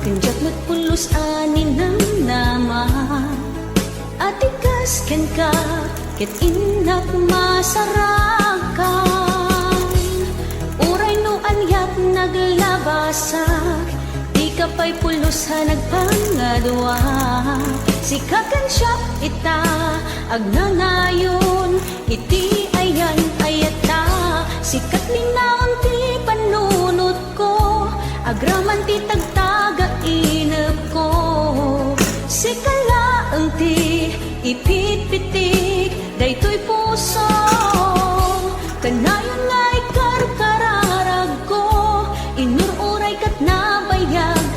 Kenjak nagpulos anin ng nama at ikas ken ka ket inak masarakan. Uray no anyat naglabasa di ka pa'y pulos ha nagpangadwa. Sikakan siya ita agnangayon iti ayan ayata. Sikat linaon ti panunot ko agraman ti tag